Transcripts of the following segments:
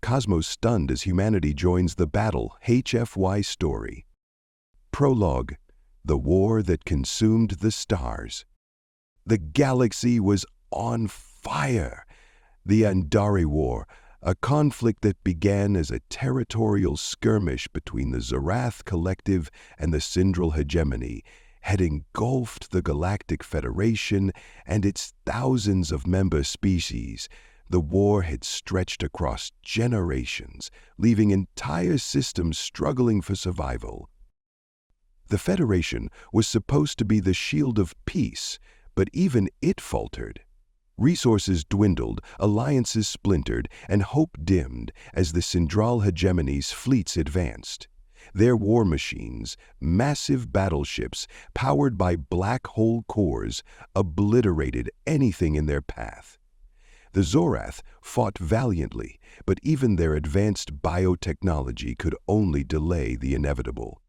cosmos stunned as humanity joins the battle. HFY Story. Prologue: The War That Consumed the Stars. The galaxy was on fire. The Andari War, a conflict that began as a territorial skirmish between the Zarath Collective and the Syndral Hegemony, had engulfed the Galactic Federation and its thousands of member species. The war had stretched across generations, leaving entire systems struggling for survival. The Federation was supposed to be the shield of peace, but even it faltered. Resources dwindled, alliances splintered, and hope dimmed as the Syndral Hegemony's fleets advanced. Their war machines, massive battleships powered by black hole cores, obliterated anything in their path. The Zorath fought valiantly, but even their advanced biotechnology could only delay the inevitable.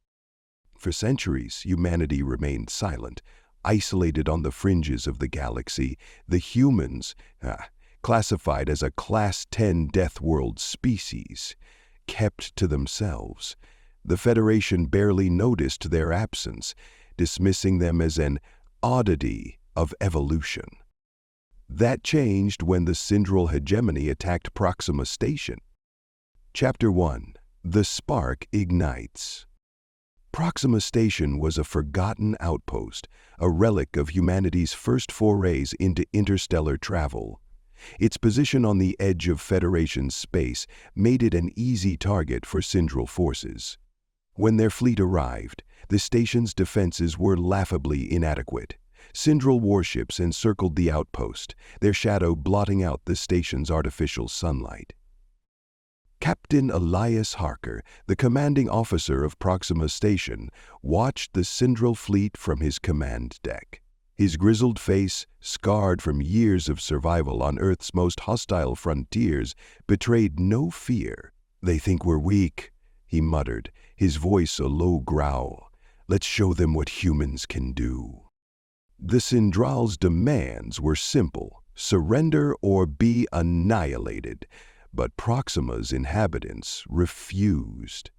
For centuries, humanity remained silent, isolated on the fringes of the galaxy. The humans, classified as a Class 10 Death World species, kept to themselves. The Federation barely noticed their absence, dismissing them as an oddity of evolution. That changed when the Syndral Hegemony attacked Proxima Station. Chapter 1: The Spark Ignites. Proxima Station was a forgotten outpost, a relic of humanity's first forays into interstellar travel. Its position on the edge of Federation space made it an easy target for Syndral forces. When their fleet arrived, the station's defenses were laughably inadequate. Syndral warships encircled the outpost, their shadow blotting out the station's artificial sunlight. Captain Elias Harker, the commanding officer of Proxima Station, watched the Syndral fleet from his command deck. His grizzled face, scarred from years of survival on Earth's most hostile frontiers, betrayed no fear. "They think we're weak," he muttered, his voice a low growl. "Let's show them what humans can do." The Syndral's demands were simple: surrender or be annihilated. But Proxima's inhabitants refused.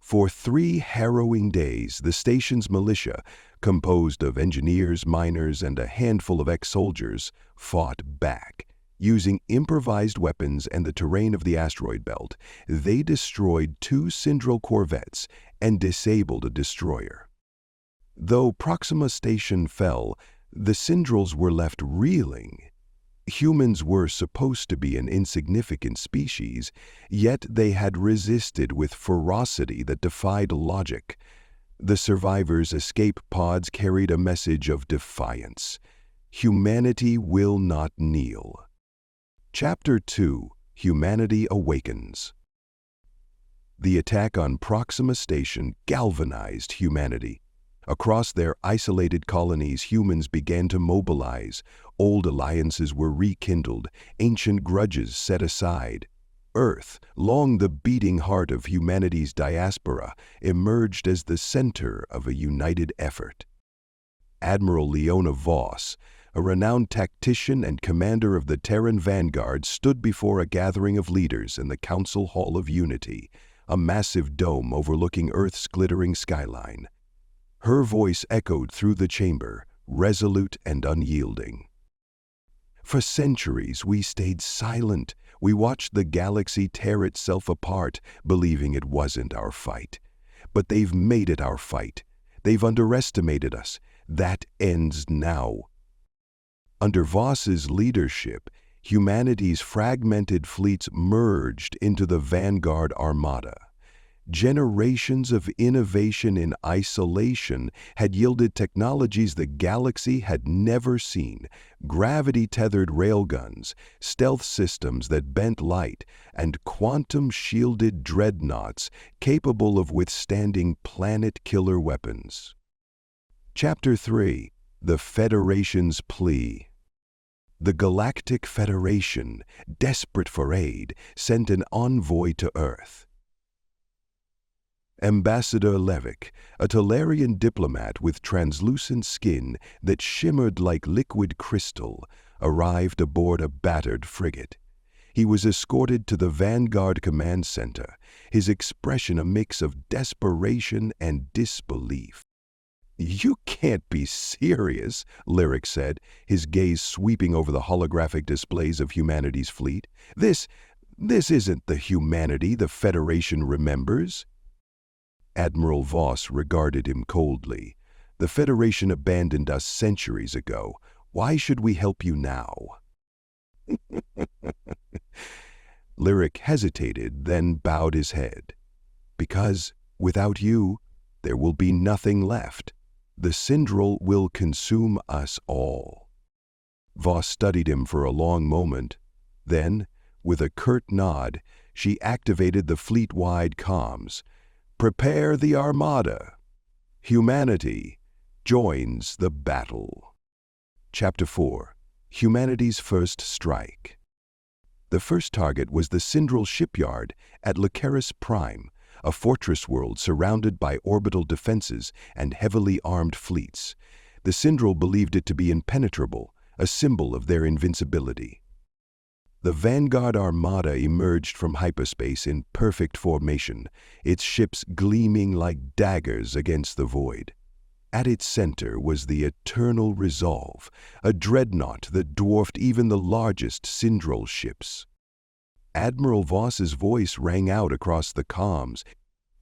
For 3 harrowing days, the station's militia, composed of engineers, miners, and a handful of ex-soldiers, fought back. Using improvised weapons and the terrain of the asteroid belt, they destroyed 2 Syndral corvettes and disabled a destroyer. Though Proxima Station fell, the Syndrals were left reeling. Humans were supposed to be an insignificant species, yet they had resisted with ferocity that defied logic. The survivors' escape pods carried a message of defiance. Humanity will not kneel. Chapter 2: Humanity Awakens. The attack on Proxima Station galvanized humanity. Across their isolated colonies, humans began to mobilize. Old alliances were rekindled, ancient grudges set aside. Earth, long the beating heart of humanity's diaspora, emerged as the center of a united effort. Admiral Leona Voss, a renowned tactician and commander of the Terran Vanguard, stood before a gathering of leaders in the Council Hall of Unity, a massive dome overlooking Earth's glittering skyline. Her voice echoed through the chamber, resolute and unyielding. "For centuries we stayed silent. We watched the galaxy tear itself apart, believing it wasn't our fight. But they've made it our fight. They've underestimated us. That ends now." Under Voss's leadership, humanity's fragmented fleets merged into the Vanguard Armada. Generations of innovation in isolation had yielded technologies the galaxy had never seen: gravity-tethered railguns, stealth systems that bent light, and quantum-shielded dreadnoughts capable of withstanding planet-killer weapons. Chapter 3: The Federation's Plea. The Galactic Federation, desperate for aid, sent an envoy to Earth. Ambassador Levick, a Talarian diplomat with translucent skin that shimmered like liquid crystal, arrived aboard a battered frigate. He was escorted to the Vanguard Command Center, his expression a mix of desperation and disbelief. "You can't be serious," Lyric said, his gaze sweeping over the holographic displays of humanity's fleet. This isn't the humanity the Federation remembers." Admiral Voss regarded him coldly. "The Federation abandoned us centuries ago. Why should we help you now?" Lyric hesitated, then bowed his head. "Because, without you, there will be nothing left. The Syndral will consume us all." Voss studied him for a long moment. Then, with a curt nod, she activated the fleet-wide comms. "Prepare the Armada. Humanity joins the battle." Chapter 4. Humanity's First Strike. The first target was the Syndral shipyard at Lucaris Prime, a fortress world surrounded by orbital defenses and heavily armed fleets. The Syndral believed it to be impenetrable, a symbol of their invincibility. The Vanguard Armada emerged from hyperspace in perfect formation, its ships gleaming like daggers against the void. At its center was the Eternal Resolve, a dreadnought that dwarfed even the largest Syndral ships. Admiral Voss's voice rang out across the comms.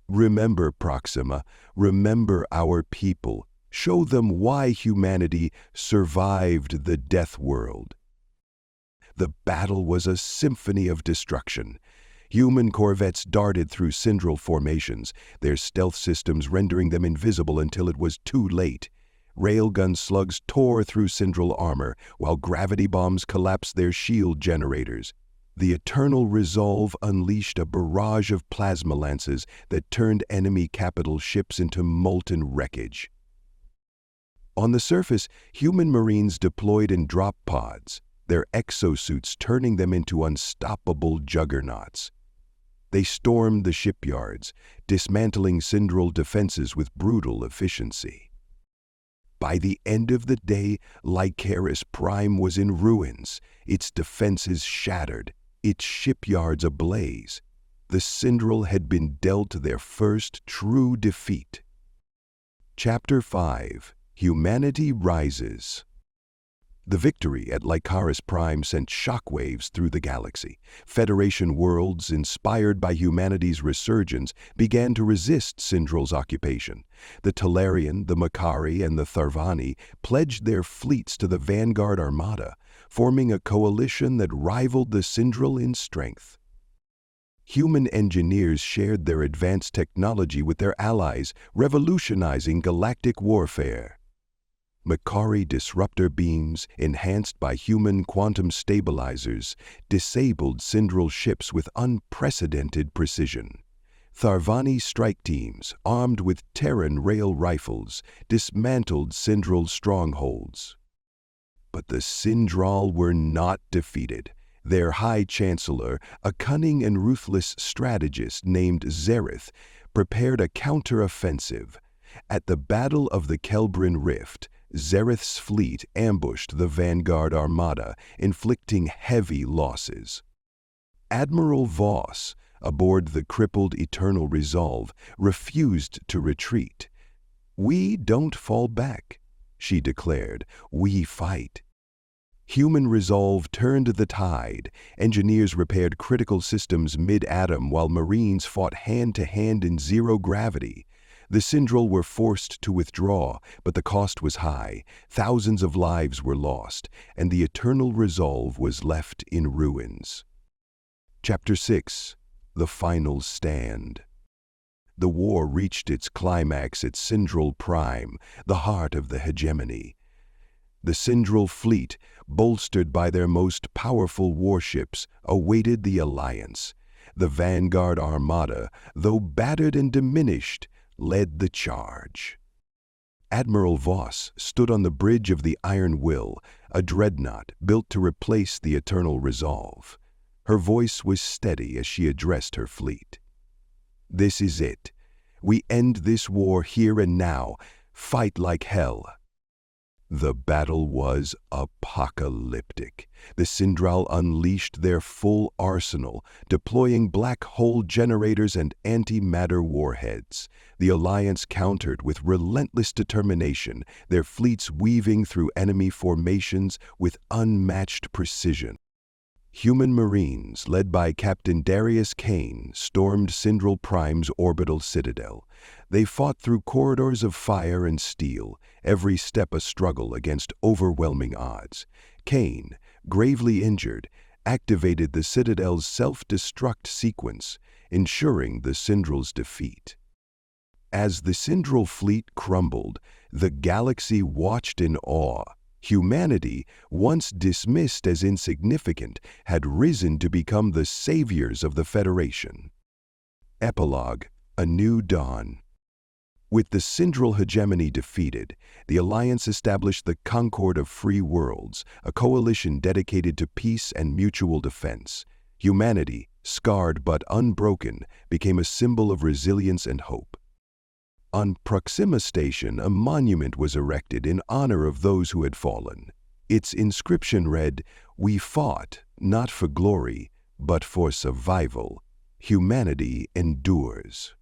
"Remember, Proxima, remember our people. Show them why humanity survived the Death World." The battle was a symphony of destruction. Human corvettes darted through Syndral formations, their stealth systems rendering them invisible until it was too late. Railgun slugs tore through Syndral armor, while gravity bombs collapsed their shield generators. The Eternal Resolve unleashed a barrage of plasma lances that turned enemy capital ships into molten wreckage. On the surface, human marines deployed in drop pods, their exosuits turning them into unstoppable juggernauts. They stormed the shipyards, dismantling Syndral defenses with brutal efficiency. By the end of the day, Lucaris Prime was in ruins, its defenses shattered, its shipyards ablaze. The Syndral had been dealt their first true defeat. Chapter 5. Humanity Rises. The victory at Lucaris Prime sent shockwaves through the galaxy. Federation worlds, inspired by humanity's resurgence, began to resist Syndral's occupation. The Talarian, the Makari, and the Tharvani pledged their fleets to the Vanguard Armada, forming a coalition that rivaled the Syndral in strength. Human engineers shared their advanced technology with their allies, revolutionizing galactic warfare. Makari disruptor beams, enhanced by human quantum stabilizers, disabled Syndral ships with unprecedented precision. Tharvani strike teams, armed with Terran rail rifles, dismantled Syndral strongholds. But the Syndral were not defeated. Their High Chancellor, a cunning and ruthless strategist named Zereth, prepared a counter-offensive. At the Battle of the Kelbrin Rift, Zereth's fleet ambushed the Vanguard Armada, inflicting heavy losses. Admiral Voss, aboard the crippled Eternal Resolve, refused to retreat. "We don't fall back," she declared. "We fight." Human resolve turned the tide. Engineers repaired critical systems mid-atom while Marines fought hand-to-hand in zero gravity. The Syndral were forced to withdraw, but the cost was high. Thousands of lives were lost, and the Eternal Resolve was left in ruins. Chapter 6. The Final Stand. The war reached its climax at Syndral Prime, the heart of the hegemony. The Syndral fleet, bolstered by their most powerful warships, awaited the alliance. The Vanguard Armada, though battered and diminished, led the charge. Admiral Voss stood on the bridge of the Iron Will, a dreadnought built to replace the Eternal Resolve. Her voice was steady as she addressed her fleet. "This is it. We end this war here and now. Fight like hell." The battle was apocalyptic. The Syndral unleashed their full arsenal, deploying black hole generators and antimatter warheads. The Alliance countered with relentless determination, their fleets weaving through enemy formations with unmatched precision. Human Marines, led by Captain Darius Kane, stormed Syndral Prime's orbital citadel. They fought through corridors of fire and steel, every step a struggle against overwhelming odds. Kane, gravely injured, activated the citadel's self-destruct sequence, ensuring the Syndral's defeat. As the Syndral fleet crumbled, the galaxy watched in awe. Humanity, once dismissed as insignificant, had risen to become the saviors of the Federation. Epilogue: A New Dawn. With the Syndral Hegemony defeated, the Alliance established the Concord of Free Worlds, a coalition dedicated to peace and mutual defense. Humanity, scarred but unbroken, became a symbol of resilience and hope. On Proxima Station, a monument was erected in honor of those who had fallen. Its inscription read, "We fought, not for glory, but for survival. Humanity endures."